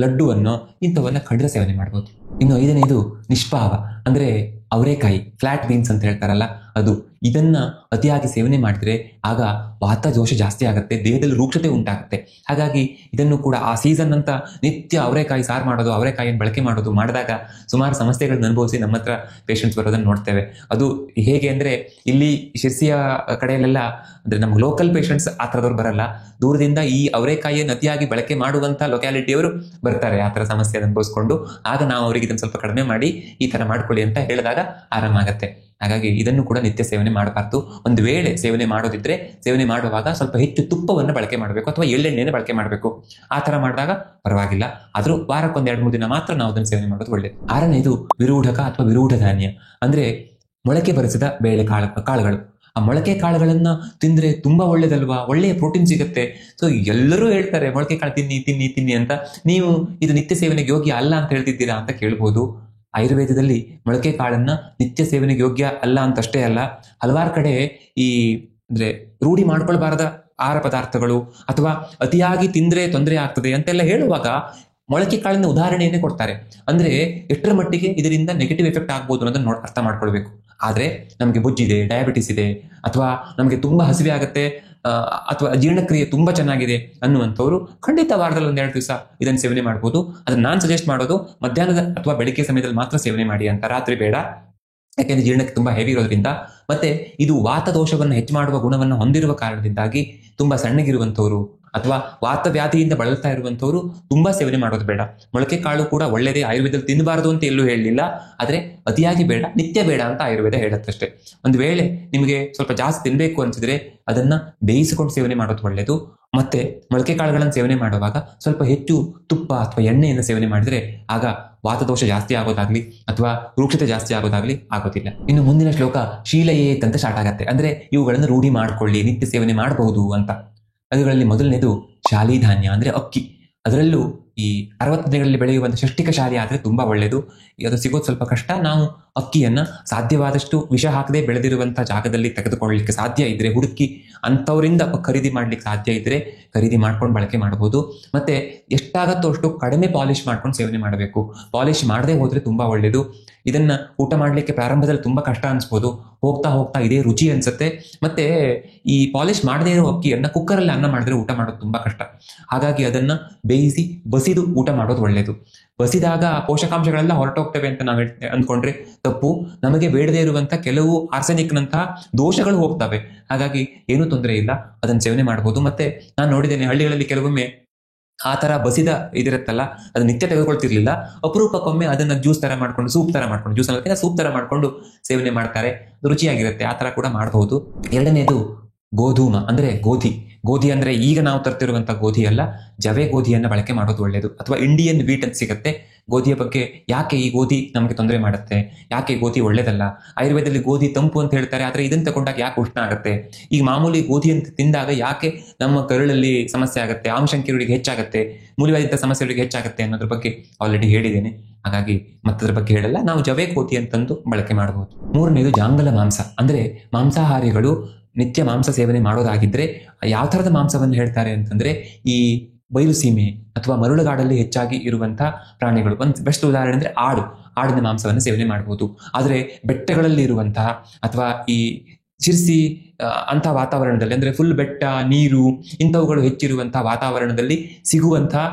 ಲಡ್ಡುವನ್ನು ಇಂಥವನ್ನ ಖಂಡಿತ ಸೇವನೆ ಮಾಡ್ಬೋದು. ಇನ್ನು 5ನೇದು ನಿಷ್ಪಾವ, ಅಂದ್ರೆ ಅವರೇಕಾಯಿ, ಫ್ಲಾಟ್ ಬೀನ್ಸ್ ಅಂತ ಹೇಳ್ತಾರಲ್ಲ ಅದು. ಇದನ್ನ ಅತಿಯಾಗಿ ಸೇವನೆ ಮಾಡಿದ್ರೆ ಆಗ ವಾತ ದೋಷ ಜಾಸ್ತಿ ಆಗುತ್ತೆ, ದೇಹದಲ್ಲಿ ರೂಕ್ಷತೆ ಉಂಟಾಗುತ್ತೆ. ಹಾಗಾಗಿ ಇದನ್ನು ಕೂಡ ಆ ಸೀಸನ್ ಅಂತ ನಿತ್ಯ ಅವರೆಕಾಯಿ ಸಾರು ಮಾಡೋದು, ಅವರೆಕಾಯಿಯನ್ನು ಬಳಕೆ ಮಾಡೋದು ಮಾಡಿದಾಗ ಸುಮಾರು ಸಮಸ್ಯೆಗಳನ್ನ ಅನುಭವಿಸಿ ನಮ್ಮ ಹತ್ರ ಪೇಷಂಟ್ಸ್ ಬರೋದನ್ನು ನೋಡ್ತೇವೆ. ಅದು ಹೇಗೆ ಅಂದರೆ ಇಲ್ಲಿ ಶಿರ್ಸಿಯ ಕಡೆಯಲ್ಲೆಲ್ಲ ಅಂದರೆ ನಮ್ಮ ಲೋಕಲ್ ಪೇಷಂಟ್ಸ್ ಆ ಥರದವ್ರು ಬರಲ್ಲ, ದೂರದಿಂದ ಈ ಅವರೆಕಾಯಿಯನ್ನು ಅತಿಯಾಗಿ ಬಳಕೆ ಮಾಡುವಂಥ ಲೊಕ್ಯಾಲಿಟಿಯವರು ಬರ್ತಾರೆ ಆ ಥರ ಸಮಸ್ಯೆಯನ್ನು ಅನುಭವಿಸ್ಕೊಂಡು. ಆಗ ನಾವು ಅವರಿಗೆ ಇದನ್ನು ಸ್ವಲ್ಪ ಕಡಿಮೆ ಮಾಡಿ ಈ ಥರ ಮಾಡ್ಕೊಳ್ಳಿ ಅಂತ ಹೇಳಿದಾಗ ಆರಾಮಾಗತ್ತೆ. ಹಾಗಾಗಿ ಇದನ್ನು ಕೂಡ ನಿತ್ಯ ಸೇವನೆ ಮಾಡಬಾರ್ದು. ಒಂದು ವೇಳೆ ಸೇವನೆ ಮಾಡೋದಿದ್ರೆ ಸೇವನೆ ಮಾಡುವಾಗ ಸ್ವಲ್ಪ ಹೆಚ್ಚು ತುಪ್ಪವನ್ನು ಬಳಕೆ ಮಾಡಬೇಕು ಅಥವಾ ಎಳ್ಳೆಣ್ಣೆಯನ್ನು ಬಳಕೆ ಮಾಡಬೇಕು. ಆ ಥರ ಮಾಡಿದಾಗ ಪರವಾಗಿಲ್ಲ. ಆದರೂ ವಾರಕ್ಕೊಂದು 2-3 ದಿನ ಮಾತ್ರ ನಾವು ಅದನ್ನು ಸೇವನೆ ಮಾಡೋದು ಒಳ್ಳೆಯದು. 6ನೇದು ವಿರೂಢಕ ಅಥವಾ ವಿರೂಢ ಧಾನ್ಯ, ಅಂದರೆ ಮೊಳಕೆ ಬರಿಸಿದ ಬೇಳೆ ಕಾಳುಗಳು. ಆ ಮೊಳಕೆ ಕಾಳುಗಳನ್ನ ತಿಂದ್ರೆ ತುಂಬಾ ಒಳ್ಳೇದಲ್ವಾ, ಒಳ್ಳೆಯ ಪ್ರೋಟೀನ್ ಸಿಗುತ್ತೆ. ಸೊ ಎಲ್ಲರೂ ಹೇಳ್ತಾರೆ ಮೊಳಕೆ ಕಾಳು ತಿನ್ನಿ ತಿನ್ನಿ ತಿನ್ನಿ ಅಂತ. ನೀವು ಇದು ನಿತ್ಯ ಸೇವನೆಗೆ ಯೋಗ್ಯ ಅಲ್ಲ ಅಂತ ಹೇಳ್ತಿದ್ದೀರಾ ಅಂತ ಕೇಳ್ಬೋದು. ಆಯುರ್ವೇದದಲ್ಲಿ ಮೊಳಕೆ ಕಾಳನ್ನ ನಿತ್ಯ ಸೇವನೆಗೆ ಯೋಗ್ಯ ಅಲ್ಲ ಅಂತಷ್ಟೇ ಅಲ್ಲ, ಹಲವಾರು ಕಡೆ ಈ ಅಂದ್ರೆ ರೂಢಿ ಮಾಡ್ಕೊಳ್ಬಾರದ ಆಹಾರ ಪದಾರ್ಥಗಳು ಅಥವಾ ಅತಿಯಾಗಿ ತಿಂದ್ರೆ ತೊಂದರೆ ಆಗ್ತದೆ ಅಂತೆಲ್ಲ ಹೇಳುವಾಗ ಮೊಳಕೆ ಕಾಳಿನ ಉದಾಹರಣೆಯನ್ನೇ ಕೊಡ್ತಾರೆ. ಅಂದ್ರೆ ಎಷ್ಟರ ಮಟ್ಟಿಗೆ ಇದರಿಂದ ನೆಗೆಟಿವ್ ಎಫೆಕ್ಟ್ ಆಗ್ಬೋದು ಅನ್ನೋದನ್ನ ಅರ್ಥ ಮಾಡ್ಕೊಳ್ಬೇಕು. ಆದ್ರೆ ನಮಗೆ ಬೊಜ್ಜಿದೆ, ಡಯಾಬಿಟಿಸ್ ಇದೆ, ಅಥವಾ ನಮಗೆ ತುಂಬಾ ಹಸಿವೆ ಆಗುತ್ತೆ, ಅಥವಾ ಜೀರ್ಣಕ್ರಿಯೆ ತುಂಬಾ ಚೆನ್ನಾಗಿದೆ ಅನ್ನುವಂಥವ್ರು ಖಂಡಿತ ವಾರದಲ್ಲಿ 1-2 ದಿವಸ ಇದನ್ನು ಸೇವನೆ ಮಾಡ್ಬೋದು. ಅದನ್ನ ನಾನು ಸಜೆಸ್ಟ್ ಮಾಡೋದು ಮಧ್ಯಾಹ್ನದ ಅಥವಾ ಬೆಳಗ್ಗೆ ಸಮಯದಲ್ಲಿ ಮಾತ್ರ ಸೇವನೆ ಮಾಡಿ ಅಂತ, ರಾತ್ರಿ ಬೇಡ. ಯಾಕೆಂದ್ರೆ ಜೀರ್ಣಕ್ಕೆ ತುಂಬಾ ಹೆವಿ ಇರೋದ್ರಿಂದ, ಮತ್ತೆ ಇದು ವಾತ ದೋಷವನ್ನು ಹೆಚ್ಚು ಮಾಡುವ ಗುಣವನ್ನು ಹೊಂದಿರುವ ಕಾರಣದಿಂದಾಗಿ ತುಂಬಾ ಸಣ್ಣಗಿರುವಂಥವ್ರು ಅಥವಾ ವಾತ ವ್ಯಾಧಿಯಿಂದ ಬಳಲ್ತಾ ಇರುವಂಥವ್ರು ತುಂಬಾ ಸೇವನೆ ಮಾಡೋದು ಬೇಡ. ಮೊಳಕೆ ಕಾಳು ಕೂಡ ಒಳ್ಳೆಯದೇ, ಆಯುರ್ವೇದದಲ್ಲಿ ತಿನ್ನಬಾರದು ಅಂತ ಎಲ್ಲೂ ಹೇಳಲಿಲ್ಲ. ಆದ್ರೆ ಅತಿಯಾಗಿ ಬೇಡ, ನಿತ್ಯ ಬೇಡ ಅಂತ ಆಯುರ್ವೇದ ಹೇಳುತ್ತಷ್ಟೇ. ಒಂದು ವೇಳೆ ನಿಮಗೆ ಸ್ವಲ್ಪ ಜಾಸ್ತಿ ತಿನ್ಬೇಕು ಅನ್ಸಿದ್ರೆ ಅದನ್ನ ಬೇಯಿಸಿಕೊಂಡು ಸೇವನೆ ಮಾಡೋದು ಒಳ್ಳೆಯದು. ಮತ್ತೆ ಮೊಳಕೆ ಕಾಳುಗಳನ್ನು ಸೇವನೆ ಮಾಡುವಾಗ ಸ್ವಲ್ಪ ಹೆಚ್ಚು ತುಪ್ಪ ಅಥವಾ ಎಣ್ಣೆಯನ್ನು ಸೇವನೆ ಮಾಡಿದ್ರೆ ಆಗ ವಾತದೋಷ ಜಾಸ್ತಿ ಆಗೋದಾಗ್ಲಿ ಅಥವಾ ರೂಕ್ಷತೆ ಜಾಸ್ತಿ ಆಗೋದಾಗ್ಲಿ ಆಗೋದಿಲ್ಲ. ಇನ್ನು ಮುಂದಿನ ಶ್ಲೋಕ ಶೀಲಯೇತ್ ಅಂತ ಸ್ಟಾರ್ಟ್ ಆಗತ್ತೆ. ಅಂದ್ರೆ ಇವುಗಳನ್ನು ರೂಢಿ ಮಾಡ್ಕೊಳ್ಳಿ, ನಿತ್ಯ ಸೇವನೆ ಮಾಡಬಹುದು ಅಂತ. ಅವುಗಳಲ್ಲಿ ಮೊದಲನೇದು ಶಾಲಿಧಾನ್ಯ, ಅಂದ್ರೆ ಅಕ್ಕಿ. ಅದರಲ್ಲೂ ಈ 60 ದಿನಗಳಲ್ಲಿ ಬೆಳೆಯುವಂಥ ಷಷ್ಟಿಕ ಶಾಲಿ ಆದರೆ ತುಂಬಾ ಒಳ್ಳೆಯದು. ಅದು ಸಿಗೋದು ಸ್ವಲ್ಪ ಕಷ್ಟ. ನಾವು ಅಕ್ಕಿಯನ್ನ ಸಾಧ್ಯವಾದಷ್ಟು ವಿಷ ಹಾಕದೆ ಬೆಳೆದಿರುವಂಥ ಜಾಗದಲ್ಲಿ ತೆಗೆದುಕೊಳ್ಳಲಿಕ್ಕೆ ಸಾಧ್ಯ ಇದ್ರೆ, ಹುಡುಕಿ ಅಂಥವರಿಂದ ಖರೀದಿ ಮಾಡ್ಲಿಕ್ಕೆ ಸಾಧ್ಯ ಇದ್ರೆ ಖರೀದಿ ಮಾಡ್ಕೊಂಡು ಬಳಕೆ ಮಾಡಬಹುದು. ಮತ್ತೆ ಎಷ್ಟಾಗತ್ತೋ ಅಷ್ಟು ಕಡಿಮೆ ಪಾಲಿಶ್ ಮಾಡ್ಕೊಂಡು ಸೇವನೆ ಮಾಡಬೇಕು. ಪಾಲಿಶ್ ಮಾಡದೆ ಹೋದ್ರೆ ತುಂಬಾ ಒಳ್ಳೆಯದು. ಇದನ್ನ ಊಟ ಮಾಡ್ಲಿಕ್ಕೆ ಪ್ರಾರಂಭದಲ್ಲಿ ತುಂಬಾ ಕಷ್ಟ ಅನ್ಸ್ಬೋದು, ಹೋಗ್ತಾ ಹೋಗ್ತಾ ಇದೇ ರುಚಿ ಅನ್ಸುತ್ತೆ. ಮತ್ತೆ ಈ ಪಾಲಿಶ್ ಮಾಡದೇ ಇರೋ ಅಕ್ಕಿಯನ್ನ ಕುಕ್ಕರಲ್ಲಿ ಅನ್ನ ಮಾಡಿದ್ರೆ ಊಟ ಮಾಡೋದು ತುಂಬಾ ಕಷ್ಟ. ಹಾಗಾಗಿ ಅದನ್ನ ಬೇಯಿಸಿ ಬಸಿದು ಊಟ ಮಾಡೋದು ಒಳ್ಳೆಯದು. ಬಸಿದಾಗ ಪೋಷಕಾಂಶಗಳೆಲ್ಲ ಹೊರಟೋಗ್ತವೆ ಅಂತ ನಾವು ಅಂದ್ಕೊಂಡ್ರೆ ತಪ್ಪು. ನಮಗೆ ಬೇಡದೇ ಇರುವಂತ ಕೆಲವು ಆರ್ಸೆನಿಕ್ನಂತಹ ದೋಷಗಳು ಹೋಗ್ತವೆ. ಹಾಗಾಗಿ ಏನೂ ತೊಂದರೆ ಇಲ್ಲ, ಅದನ್ನ ಸೇವನೆ ಮಾಡಬಹುದು. ಮತ್ತೆ ನಾನು ನೋಡಿದ್ದೇನೆ ಹಳ್ಳಿಗಳಲ್ಲಿ ಕೆಲವೊಮ್ಮೆ ಆ ತರ ಬಸಿದ ಇದಿರುತ್ತಲ್ಲ, ಅದು ನಿತ್ಯ ತೆಗೆದುಕೊಳ್ತಿರ್ಲಿಲ್ಲ, ಅಪರೂಪಕ್ಕೊಮ್ಮೆ ಅದನ್ನ ಜ್ಯೂಸ್ ತರ ಮಾಡ್ಕೊಂಡು, ಸೂಪ್ ತರ ಮಾಡ್ಕೊಂಡು, ಜ್ಯೂಸ್ ಅನ್ನೋದಕ್ಕಿಂತ ಸೂಪ್ ತರ ಮಾಡ್ಕೊಂಡು ಸೇವನೆ ಮಾಡ್ತಾರೆ. ರುಚಿಯಾಗಿರುತ್ತೆ. ಆ ತರ ಕೂಡ ಮಾಡಬಹುದು. 2ನೇದು ಗೋಧೂಮ, ಅಂದ್ರೆ ಗೋಧಿ. ಗೋಧಿ ಅಂದ್ರೆ ಈಗ ನಾವು ತರ್ತಿರುವಂತ ಗೋಧಿ ಅಲ್ಲ, ಜವೆ ಗೋಧಿಯನ್ನ ಬಳಕೆ ಮಾಡೋದು ಒಳ್ಳೆಯದು. ಅಥವಾ ಇಂಡಿಯನ್ ವೀಟ್ ಅಂತ ಸಿಗುತ್ತೆ. ಗೋಧಿಯ ಬಗ್ಗೆ ಯಾಕೆ ಈ ಗೋಧಿ ನಮಗೆ ತೊಂದರೆ ಮಾಡುತ್ತೆ, ಯಾಕೆ ಗೋಧಿ ಒಳ್ಳೇದಲ್ಲ, ಆಯುರ್ವೇದದಲ್ಲಿ ಗೋಧಿ ತಂಪು ಅಂತ ಹೇಳ್ತಾರೆ, ಆದ್ರೆ ಇದನ್ನ ತಗೊಂಡಾಗ ಯಾಕೆ ಉಷ್ಣ ಆಗುತ್ತೆ, ಈಗ ಮಾಮೂಲಿ ಗೋಧಿ ಅಂತ ತಿಂದಾಗ ಯಾಕೆ ನಮ್ಮ ಕರುಳಲ್ಲಿ ಸಮಸ್ಯೆ ಆಗುತ್ತೆ, ಆಮಶಂಕರಿಗೆ ಹೆಚ್ಚಾಗುತ್ತೆ, ಮೂಲವಾದಂಥ ಸಮಸ್ಯೆಗಳಿಗೆ ಹೆಚ್ಚಾಗುತ್ತೆ ಅನ್ನೋದ್ರ ಬಗ್ಗೆ ಆಲ್ರೆಡಿ ಹೇಳಿದ್ದೇನೆ. ಹಾಗಾಗಿ ಮತ್ತದ್ರ ಬಗ್ಗೆ ಹೇಳಲ್ಲ. ನಾವು ಜವೆ ಗೋಧಿ ಅಂತಂದು ಬಳಕೆ ಮಾಡಬಹುದು. 3ನೇದು ಜಾಂಗಲ ಮಾಂಸ, ಅಂದ್ರೆ ಮಾಂಸಾಹಾರಿಗಳು ನಿತ್ಯ ಮಾಂಸ ಸೇವನೆ ಮಾಡೋದಾಗಿದ್ರೆ ಯಾವ ಥರದ ಮಾಂಸವನ್ನು ಹೇಳ್ತಾರೆ ಅಂತಂದ್ರೆ ಈ ಬಯಲು ಸೀಮೆ ಅಥವಾ ಮರಳುಗಾಡಲ್ಲಿ ಹೆಚ್ಚಾಗಿ ಇರುವಂತಹ ಪ್ರಾಣಿಗಳು. ಒಂದು ಬೆಸ್ಟ್ ಉದಾಹರಣೆ ಅಂದ್ರೆ ಆಡಿನ ಮಾಂಸವನ್ನು ಸೇವನೆ ಮಾಡಬಹುದು. ಆದರೆ ಬೆಟ್ಟಗಳಲ್ಲಿ ಇರುವಂತಹ ಅಥವಾ ಈ ಶಿರ್ಸಿ ಅಂಥ ವಾತಾವರಣದಲ್ಲಿ, ಅಂದ್ರೆ ಫುಲ್ ಬೆಟ್ಟ, ನೀರು ಇಂಥವುಗಳು ಹೆಚ್ಚಿರುವಂತಹ ವಾತಾವರಣದಲ್ಲಿ ಸಿಗುವಂತಹ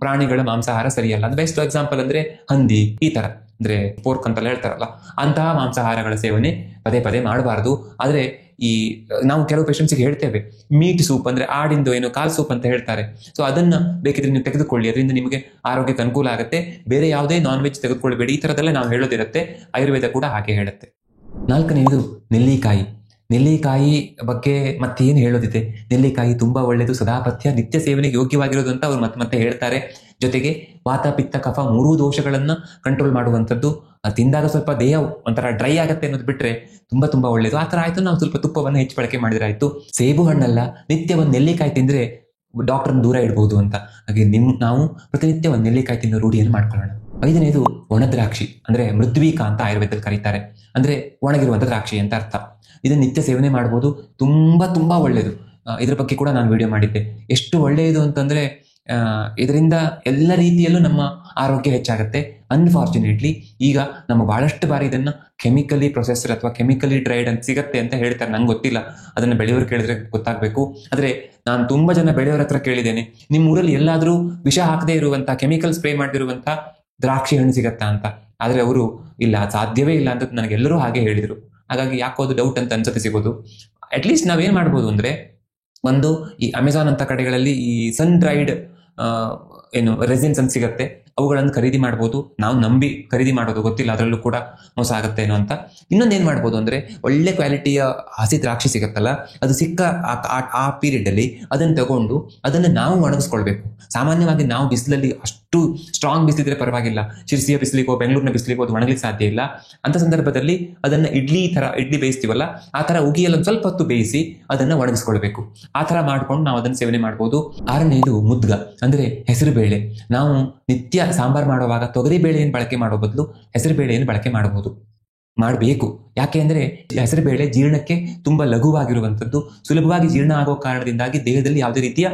ಪ್ರಾಣಿಗಳ ಮಾಂಸಾಹಾರ ಸರಿಯಲ್ಲ. ಅಂದ್ರೆ ಬೆಸ್ಟ್ ಎಕ್ಸಾಂಪಲ್ ಅಂದ್ರೆ ಹಂದಿ, ಈ ತರ ಅಂದ್ರೆ ಪೋರ್ಕ್ ಅಂತೆಲ್ಲ ಹೇಳ್ತಾರಲ್ಲ, ಅಂತಹ ಮಾಂಸಾಹಾರಗಳ ಸೇವನೆ ಪದೇ ಪದೇ ಮಾಡಬಾರ್ದು. ಆದ್ರೆ ಈ ನಾವು ಕೆಲವು ಪೇಷಂಟ್ಸ್ಗೆ ಹೇಳ್ತೇವೆ ಮೀಟ್ ಸೂಪ್, ಅಂದ್ರೆ ಆಡಿಂದು ಏನು ಕಾಲ್ ಸೂಪ್ ಅಂತ ಹೇಳ್ತಾರೆ. ಸೊ ಅದನ್ನ ಬೇಕಿದ್ರೆ ನೀವು ತೆಗೆದುಕೊಳ್ಳಿ, ಅದರಿಂದ ನಿಮಗೆ ಆರೋಗ್ಯಕ್ಕೆ ಅನುಕೂಲ ಆಗುತ್ತೆ. ಬೇರೆ ಯಾವುದೇ ನಾನ್ ವೆಜ್ ತೆಗೆದುಕೊಳ್ಬೇಡಿ, ಈ ಥರದಲ್ಲೇ ನಾವು ಹೇಳೋದಿರುತ್ತೆ. ಆಯುರ್ವೇದ ಕೂಡ ಹಾಗೆ ಹೇಳುತ್ತೆ. 4ನೇದು ನೆಲ್ಲಿಕಾಯಿ. ನೆಲ್ಲಿಕಾಯಿ ಬಗ್ಗೆ ಮತ್ತೇನು ಹೇಳೋದಿದೆ. ನೆಲ್ಲಿಕಾಯಿ ತುಂಬಾ ಒಳ್ಳೆಯದು, ಸದಾಪಥ್ಯ, ನಿತ್ಯ ಸೇವನೆಗೆ ಯೋಗ್ಯವಾಗಿರೋದು ಅಂತ ಅವ್ರು ಮತ್ತೆ ಹೇಳ್ತಾರೆ. ಜೊತೆಗೆ ವಾತ ಪಿತ್ತ ಕಫ 3 ದೋಷಗಳನ್ನ ಕಂಟ್ರೋಲ್ ಮಾಡುವಂಥದ್ದು. ತಿಂದಾಗ ಸ್ವಲ್ಪ ದೇಹ ಒಂಥರ ಡ್ರೈ ಆಗುತ್ತೆ ಅನ್ನೋದು ಬಿಟ್ರೆ ತುಂಬಾ ತುಂಬಾ ಒಳ್ಳೇದು. ಆ ಥರ ಆಯ್ತು, ನಾವು ಸ್ವಲ್ಪ ತುಪ್ಪವನ್ನು ಹೆಚ್ಚು ಬಳಕೆ ಮಾಡಿದ್ರೆ ಆಯ್ತು. ಸೇಬು ಹಣ್ಣಲ್ಲ, ನಿತ್ಯ ಒಂದು ನೆಲ್ಲಿಕಾಯಿ ತಿಂದ್ರೆ ಡಾಕ್ಟರ್ನ ದೂರ ಇಡಬಹುದು ಅಂತ. ಹಾಗೆ ನಾವು ಪ್ರತಿನಿತ್ಯ ಒಂದು ನೆಲ್ಲಿಕಾಯಿ ತಿನ್ನೋ ರೂಢಿಯನ್ನು ಮಾಡ್ಕೊಳ್ಳೋಣ. 5ನೇದು ಒಣದ್ರಾಕ್ಷಿ, ಅಂದ್ರೆ ಮೃದ್ವೀಕ ಅಂತ ಆಯುರ್ವೇದದಲ್ಲಿ ಕರೀತಾರೆ. ಅಂದ್ರೆ ಒಣಗಿರುವಂಥ ದ್ರಾಕ್ಷಿ ಅಂತ ಅರ್ಥ. ಇದನ್ನ ನಿತ್ಯ ಸೇವನೆ ಮಾಡ್ಬೋದು, ತುಂಬಾ ತುಂಬಾ ಒಳ್ಳೇದು. ಇದ್ರ ಬಗ್ಗೆ ಕೂಡ ನಾನು ವಿಡಿಯೋ ಮಾಡಿದ್ದೆ. ಎಷ್ಟು ಒಳ್ಳೆಯದು ಅಂತಂದ್ರೆ ಇದರಿಂದ ಎಲ್ಲ ರೀತಿಯಲ್ಲೂ ನಮ್ಮ ಆರೋಗ್ಯ ಹೆಚ್ಚಾಗುತ್ತೆ. ಅನ್ಫಾರ್ಚುನೇಟ್ಲಿ ಈಗ ನಮ್ಮ ಬಹಳಷ್ಟು ಬಾರಿ ಇದನ್ನ ಕೆಮಿಕಲಿ ಪ್ರೊಸೆಸ್ಡ್ ಅಥವಾ ಕೆಮಿಕಲಿ ಡ್ರೈಡ್ ಅಂತ ಸಿಗತ್ತೆ ಅಂತ ಹೇಳ್ತಾರೆ. ನಂಗೆ ಗೊತ್ತಿಲ್ಲ, ಅದನ್ನ ಬೆಳೆಯೋರು ಕೇಳಿದ್ರೆ ಗೊತ್ತಾಗಬೇಕು. ಆದರೆ ನಾನು ತುಂಬಾ ಜನ ಬೆಳೆಯೋರ ಹತ್ರ ಕೇಳಿದ್ದೇನೆ, ನಿಮ್ಮ ಊರಲ್ಲಿ ಎಲ್ಲಾದರೂ ವಿಷ ಹಾಕದೇ ಇರುವಂತಹ, ಕೆಮಿಕಲ್ ಸ್ಪ್ರೇ ಮಾಡಿರುವಂತಹ ದ್ರಾಕ್ಷಿ ಹಣ್ಣು ಸಿಗತ್ತಾ ಅಂತ. ಆದ್ರೆ ಅವರು ಇಲ್ಲ, ಸಾಧ್ಯವೇ ಇಲ್ಲ ಅಂತ ನನಗೆಲ್ಲರೂ ಹಾಗೆ ಹೇಳಿದ್ರು. ಹಾಗಾಗಿ ಯಾಕೋ ಅದು ಡೌಟ್ ಅಂತ ಅನ್ಸತ್ತೆ ಸಿಗೋದು. ಅಟ್ಲೀಸ್ಟ್ ನಾವೇನ್ ಮಾಡ್ಬೋದು ಅಂದ್ರೆ, ಒಂದು ಈ ಅಮೆಝಾನ್ ಅಂತ ಕಡೆಗಳಲ್ಲಿ ಈ ಸನ್ ಡ್ರೈಡ್ ರೆಸಿನ್ಸ್ ಅಂತ ಸಿಗತ್ತೆ, ಅವುಗಳನ್ನು ಖರೀದಿ ಮಾಡ್ಬೋದು. ನಾವು ನಂಬಿ ಖರೀದಿ ಮಾಡೋದು, ಗೊತ್ತಿಲ್ಲ ಅದರಲ್ಲೂ ಕೂಡ ಮೋಸ ಆಗುತ್ತೆ ಏನೋ ಅಂತ. ಇನ್ನೊಂದು ಏನ್ ಮಾಡ್ಬೋದು ಅಂದ್ರೆ, ಒಳ್ಳೆ ಕ್ವಾಲಿಟಿಯ ಹಸಿ ದ್ರಾಕ್ಷಿ ಸಿಗತ್ತಲ್ಲ, ಅದು ಸಿಕ್ಕ ಆ ಪೀರಿಯಡ್ ಅಲ್ಲಿ ಅದನ್ನು ತಗೊಂಡು ಅದನ್ನು ನಾವು ಒಣಗಿಸ್ಕೊಳ್ಬೇಕು. ಸಾಮಾನ್ಯವಾಗಿ ನಾವು ಬಿಸಿಲಲ್ಲಿ ಅಷ್ಟು ಸ್ಟ್ರಾಂಗ್ ಬಿಸಿಲಿದ್ರೆ ಪರವಾಗಿಲ್ಲ, ಶಿರ್ಸಿಯ ಬಿಸಿಲಿಗೋ ಬೆಂಗಳೂರಿನ ಬಿಸಿಲಿಗೋ ಅದು ಒಣಗಲಿಕ್ಕೆ ಸಾಧ್ಯ ಇಲ್ಲ. ಅಂತ ಸಂದರ್ಭದಲ್ಲಿ ಅದನ್ನ ಇಡ್ಲಿ ಬೇಯಿಸ್ತೀವಲ್ಲ, ಆ ತರ ಉಗಿಯಲ್ಲಿ ಒಂದು ಸ್ವಲ್ಪ ಹೊತ್ತು ಬೇಯಿಸಿ ಅದನ್ನ ಒಣಗಿಸ್ಕೊಳ್ಬೇಕು. ಆ ತರ ಮಾಡ್ಕೊಂಡು ನಾವು ಅದನ್ನ ಸೇವನೆ ಮಾಡ್ಬೋದು. ಆರನೇದು ಮುದ್ಗ ಅಂದ್ರೆ ಹೆಸರು ಬೇಳೆ. ನಾವು ನಿತ್ಯ ಸಾಂಬಾರ್ ಮಾಡುವಾಗ ತೊಗರಿ ಬೇಳೆಯನ್ನು ಬಳಕೆ ಮಾಡೋ ಬದಲು ಹೆಸರು ಬೇಳೆಯನ್ನು ಬಳಕೆ ಮಾಡಬೇಕು. ಯಾಕೆ ಅಂದ್ರೆ ಹೆಸರು ಬೇಳೆ ಜೀರ್ಣಕ್ಕೆ ತುಂಬಾ ಲಘುವಾಗಿರುವಂಥದ್ದು, ಸುಲಭವಾಗಿ ಜೀರ್ಣ ಆಗೋ ಕಾರಣದಿಂದಾಗಿ ದೇಹದಲ್ಲಿ ಯಾವುದೇ ರೀತಿಯ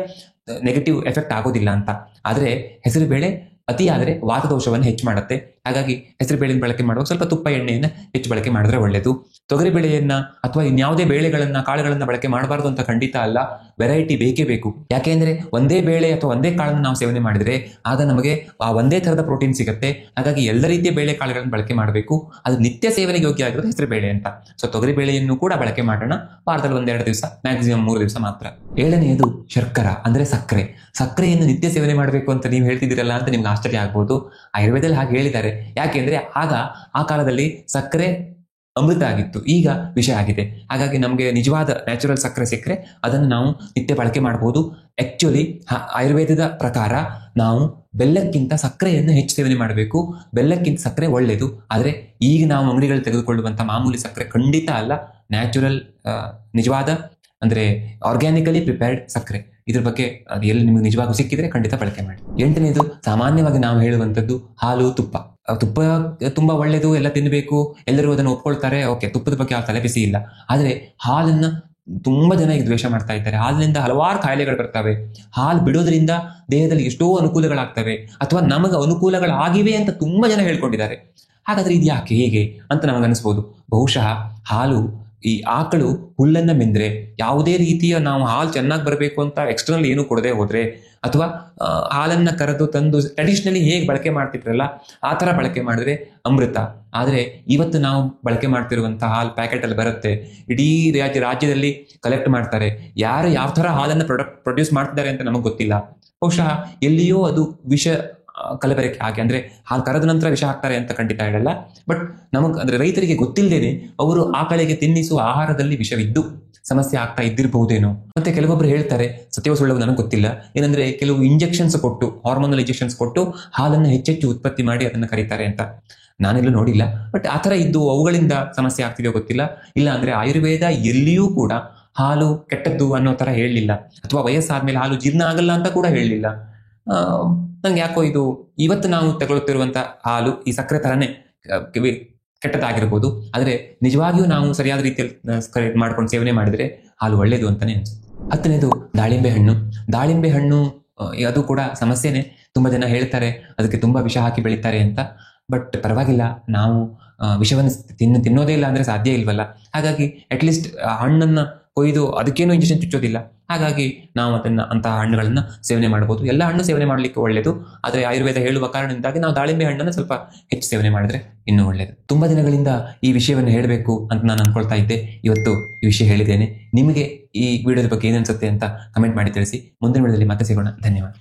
ನೆಗೆಟಿವ್ ಎಫೆಕ್ಟ್ ಆಗೋದಿಲ್ಲ ಅಂತ. ಆದ್ರೆ ಹೆಸರು ಬೇಳೆ ಅತಿ ಆದರೆ ವಾತದೋಷವನ್ನು ಹೆಚ್ಚು ಮಾಡುತ್ತೆ. ಹಾಗಾಗಿ ಹೆಸರು ಬೇಳೆಯನ್ನು ಬಳಕೆ ಮಾಡುವಾಗ ಸ್ವಲ್ಪ ತುಪ್ಪ ಎಣ್ಣೆಯನ್ನು ಹೆಚ್ಚು ಬಳಕೆ ಮಾಡಿದ್ರೆ ಒಳ್ಳೆಯದು. ತೊಗರಿ ಬೇಳೆಯನ್ನ ಅಥವಾ ಇನ್ಯಾವುದೇ ಬೇಳೆಗಳನ್ನ ಕಾಳುಗಳನ್ನ ಬಳಕೆ ಮಾಡಬಾರ್ದು ಅಂತ ಖಂಡಿತ ಅಲ್ಲ. ವೆರೈಟಿ ಬೇಕೇ ಬೇಕು. ಯಾಕೆಂದ್ರೆ ಒಂದೇ ಬೇಳೆ ಅಥವಾ ಒಂದೇ ಕಾಳನ್ನು ನಾವು ಸೇವನೆ ಮಾಡಿದ್ರೆ ಆಗ ನಮಗೆ ಆ ಒಂದೇ ತರದ ಪ್ರೋಟೀನ್ ಸಿಗುತ್ತೆ. ಹಾಗಾಗಿ ಎಲ್ಲ ರೀತಿಯ ಬೇಳೆ ಕಾಳುಗಳನ್ನು ಬಳಕೆ ಮಾಡಬೇಕು. ಅದು ನಿತ್ಯ ಸೇವನೆಗೆ ಯೋಗ್ಯ ಆಗಿರೋದು ಹೆಸರು ಬೇಳೆ ಅಂತ. ಸೊ ತೊಗರಿ ಬೇಳೆಯನ್ನು ಕೂಡ ಬಳಕೆ ಮಾಡೋಣ. ವಾರದಲ್ಲಿ 1-2 ದಿವಸ, ಮ್ಯಾಕ್ಸಿಮಮ್ 3 ದಿವಸ ಮಾತ್ರ. ಏಳನೆಯದು ಶರ್ಕರ ಅಂದ್ರೆ ಸಕ್ಕರೆ. ಸಕ್ಕರೆಯನ್ನು ನಿತ್ಯ ಸೇವನೆ ಮಾಡಬೇಕು ಅಂತ ನೀವು ಹೇಳ್ತಿದ್ದೀರಲ್ಲ ಅಂತ ನಿಮ್ಗೆ ಆಶ್ಚರ್ಯ ಆಗ್ಬೋದು. ಆಯುರ್ವೇದದಲ್ಲಿ ಹಾಗೆ ಹೇಳಿದ್ದಾರೆ. ಯಾಕೆಂದ್ರೆ ಆಗ ಆ ಕಾಲದಲ್ಲಿ ಸಕ್ಕರೆ ಅಮೃತ ಆಗಿತ್ತು, ಈಗ ವಿಷ ಆಗಿದೆ. ಹಾಗಾಗಿ ನಮಗೆ ನಿಜವಾದ ನ್ಯಾಚುರಲ್ ಸಕ್ಕರೆ ಸಿಕ್ಕರೆ ಅದನ್ನು ನಾವು ನಿತ್ಯ ಬಳಕೆ ಮಾಡಬಹುದು. ಆಕ್ಚುಲಿ ಆಯುರ್ವೇದದ ಪ್ರಕಾರ ನಾವು ಬೆಲ್ಲಕ್ಕಿಂತ ಸಕ್ಕರೆಯನ್ನು ಹೆಚ್ಚು ಸೇವನೆ ಮಾಡಬೇಕು. ಬೆಲ್ಲಕ್ಕಿಂತ ಸಕ್ಕರೆ ಒಳ್ಳೆಯದು. ಆದರೆ ಈಗ ನಾವು ಅಂಗಡಿಗಳಲ್ಲಿ ತೆಗೆದುಕೊಳ್ಳುವಂಥ ಮಾಮೂಲಿ ಸಕ್ಕರೆ ಖಂಡಿತ ಅಲ್ಲ. ನ್ಯಾಚುರಲ್ ನಿಜವಾದ ಅಂದ್ರೆ ಆರ್ಗ್ಯಾನಿಕಲಿ ಪ್ರಿಪೇರ್ಡ್ ಸಕ್ಕರೆ. ಇದ್ರ ಬಗ್ಗೆ ಅದು ಎಲ್ಲಿ ನಿಮಗೆ ನಿಜವಾಗೂ ಸಿಕ್ಕಿದ್ರೆ ಖಂಡಿತ ಬಳಕೆ ಮಾಡಿ. 8ನೇದು ಸಾಮಾನ್ಯವಾಗಿ ನಾವು ಹೇಳುವಂಥದ್ದು ಹಾಲು, ತುಪ್ಪ. ತುಪ್ಪ ತುಂಬಾ ಒಳ್ಳೇದು, ಎಲ್ಲ ತಿನ್ನಬೇಕು, ಎಲ್ಲರೂ ಅದನ್ನು ಒಪ್ಕೊಳ್ತಾರೆ. ಓಕೆ, ತುಪ್ಪದ ಬಗ್ಗೆ ಯಾವ ತಲೆ ಬಿಸಿ ಇಲ್ಲ. ಆದ್ರೆ ಹಾಲನ್ನ ತುಂಬಾ ಜನ ಈಗ ದ್ವೇಷ ಮಾಡ್ತಾ ಇದ್ದಾರೆ. ಹಾಲಿನಿಂದ ಹಲವಾರು ಕಾಯಿಲೆಗಳು ಬರ್ತವೆ. ಹಾಲು ಬಿಡೋದ್ರಿಂದ ದೇಹದಲ್ಲಿ ಎಷ್ಟೋ ಅನುಕೂಲಗಳಾಗ್ತವೆ, ಅಥವಾ ನಮಗೆ ಅನುಕೂಲಗಳಾಗಿವೆ ಅಂತ ತುಂಬಾ ಜನ ಹೇಳ್ಕೊಂಡಿದ್ದಾರೆ. ಹಾಗಾದ್ರೆ ಇದು ಯಾಕೆ, ಹೇಗೆ ಅಂತ ನಮಗೆ ಅನಿಸ್ಬೋದು. ಬಹುಶಃ ಹಾಲು, ಈ ಆಕಳು ಹುಲ್ಲನ್ನ ಮೆಂದ್ರೆ, ಯಾವುದೇ ರೀತಿಯ ನಾವು ಹಾಲು ಚೆನ್ನಾಗಿ ಬರಬೇಕು ಅಂತ ಎಕ್ಸ್ಟರ್ನಲ್ ಏನು ಕೊಡದೆ ಹೋದ್ರೆ, ಅಥವಾ ಹಾಲನ್ನ ಕರೆದು ತಂದು ಟ್ರೆಡಿಷನಲಿ ಹೇಗೆ ಬಳಕೆ ಮಾಡ್ತಿದ್ರಲ್ಲ ಆ ತರ ಬಳಕೆ ಮಾಡಿದ್ರೆ ಅಮೃತ. ಆದ್ರೆ ಇವತ್ತು ನಾವು ಬಳಕೆ ಮಾಡ್ತಿರುವಂತಹ ಹಾಲು ಪ್ಯಾಕೆಟ್ ಅಲ್ಲಿ ಬರುತ್ತೆ, ಇಡೀ ರಾಜ್ಯದಲ್ಲಿ ಕಲೆಕ್ಟ್ ಮಾಡ್ತಾರೆ. ಯಾರು ಯಾವ ತರ ಹಾಲನ್ನ ಪ್ರೊಡ್ಯೂಸ್ ಮಾಡ್ತಿದ್ದಾರೆ ಅಂತ ನಮಗೆ ಗೊತ್ತಿಲ್ಲ. ಬಹುಶಃ ಎಲ್ಲಿಯೋ ಅದು ವಿಷ ಕಲಬೆರಕೆ ಹಾಗೆ, ಅಂದ್ರೆ ಹಾಲು ಕರೆದ ನಂತರ ವಿಷ ಹಾಕ್ತಾರೆ ಅಂತ ಖಂಡಿತ ಹೇಳಲ್ಲ. ಬಟ್ ನಮಗ್ ಅಂದ್ರೆ ರೈತರಿಗೆ ಗೊತ್ತಿಲ್ಲದೇನೆ ಅವರು ಆಕಳಿಗೆ ತಿನ್ನಿಸುವ ಆಹಾರದಲ್ಲಿ ವಿಷವಿದ್ದು ಸಮಸ್ಯೆ ಆಗ್ತಾ ಇದ್ದಿರಬಹುದೇನೋ. ಮತ್ತೆ ಕೆಲವೊಬ್ರು ಹೇಳ್ತಾರೆ, ಸತ್ಯವೋ ಸುಳ್ಳವು ನನಗೆ ಗೊತ್ತಿಲ್ಲ, ಏನಂದ್ರೆ ಕೆಲವು ಇಂಜೆಕ್ಷನ್ಸ್ ಕೊಟ್ಟು, ಹಾರ್ಮೋನಲ್ ಇಂಜೆಕ್ಷನ್ಸ್ ಕೊಟ್ಟು ಹಾಲನ್ನು ಹೆಚ್ಚೆಚ್ಚು ಉತ್ಪತ್ತಿ ಮಾಡಿ ಅದನ್ನ ಕರೀತಾರೆ ಅಂತ. ನಾನೆಲ್ಲೂ ನೋಡಿಲ್ಲ. ಬಟ್ ಆ ಥರ ಇದ್ದು ಅವುಗಳಿಂದ ಸಮಸ್ಯೆ ಆಗ್ತಿದೆಯೋ ಗೊತ್ತಿಲ್ಲ. ಇಲ್ಲ ಅಂದ್ರೆ ಆಯುರ್ವೇದ ಎಲ್ಲಿಯೂ ಕೂಡ ಹಾಲು ಕೆಟ್ಟದ್ದು ಅನ್ನೋ ತರ ಹೇಳಲಿಲ್ಲ, ಅಥವಾ ವಯಸ್ಸಾದ್ಮೇಲೆ ಹಾಲು ಜೀರ್ಣ ಆಗಲ್ಲ ಅಂತ ಕೂಡ ಹೇಳಲಿಲ್ಲ. ನಂಗೆ ಯಾಕೋ ಇದು ಇವತ್ತು ನಾವು ತಗೊಳ್ತಿರುವಂತ ಹಾಲು ಈ ಸಕ್ಕರೆ ತರನೇ ಕೆಟ್ಟದಾಗಿರ್ಬೋದು. ಆದ್ರೆ ನಿಜವಾಗಿಯೂ ನಾವು ಸರಿಯಾದ ರೀತಿಯಲ್ಲಿ ಮಾಡ್ಕೊಂಡು ಸೇವನೆ ಮಾಡಿದ್ರೆ ಹಾಲು ಒಳ್ಳೇದು ಅಂತಾನೆ ಅನ್ಸುತ್ತೆ. 10ನೇದು ದಾಳಿಂಬೆ ಹಣ್ಣು. ದಾಳಿಂಬೆ ಹಣ್ಣು ಅದು ಕೂಡ ಸಮಸ್ಯೆನೆ. ತುಂಬಾ ಜನ ಹೇಳ್ತಾರೆ ಅದಕ್ಕೆ ತುಂಬಾ ವಿಷ ಹಾಕಿ ಬೆಳೀತಾರೆ ಅಂತ. ಬಟ್ ಪರವಾಗಿಲ್ಲ, ನಾವು ವಿಷವನ್ನು ತಿನ್ನೋದೇ ಇಲ್ಲ ಅಂದ್ರೆ ಸಾಧ್ಯ ಇಲ್ವಲ್ಲ. ಹಾಗಾಗಿ ಅಟ್ಲೀಸ್ಟ್ ಹಣ್ಣನ್ನ ಕೊಯ್ದು ಅದಕ್ಕೇನು ಇಂಜೆಕ್ಷನ್ ಚುಚ್ಚೋದಿಲ್ಲ. ಹಾಗಾಗಿ ನಾವು ಅಂತಹ ಹಣ್ಣುಗಳನ್ನ ಸೇವನೆ ಮಾಡಬಹುದು. ಎಲ್ಲ ಹಣ್ಣು ಸೇವನೆ ಮಾಡ್ಲಿಕ್ಕೆ ಒಳ್ಳೇದು. ಆದ್ರೆ ಆಯುರ್ವೇದ ಹೇಳುವ ಕಾರಣದಿಂದಾಗಿ ನಾವು ದಾಳಿಂಬೆ ಹಣ್ಣನ್ನು ಸ್ವಲ್ಪ ಹೆಚ್ಚು ಸೇವನೆ ಮಾಡಿದ್ರೆ ಇನ್ನೂ ಒಳ್ಳೇದು. ತುಂಬಾ ದಿನಗಳಿಂದ ಈ ವಿಷಯವನ್ನು ಹೇಳಬೇಕು ಅಂತ ನಾನು ಅನ್ಕೊಳ್ತಾ ಇದ್ದೆ. ಇವತ್ತು ಈ ವಿಷಯ ಹೇಳಿದ್ದೇನೆ. ನಿಮಗೆ ಈ ವಿಡಿಯೋದ ಬಗ್ಗೆ ಏನನ್ಸುತ್ತೆ ಅಂತ ಕಮೆಂಟ್ ಮಾಡಿ ತಿಳಿಸಿ. ಮುಂದಿನ ವಿಡಿಯೋದಲ್ಲಿ ಮತ್ತೆ ಸಿಗೋಣ. ಧನ್ಯವಾದ.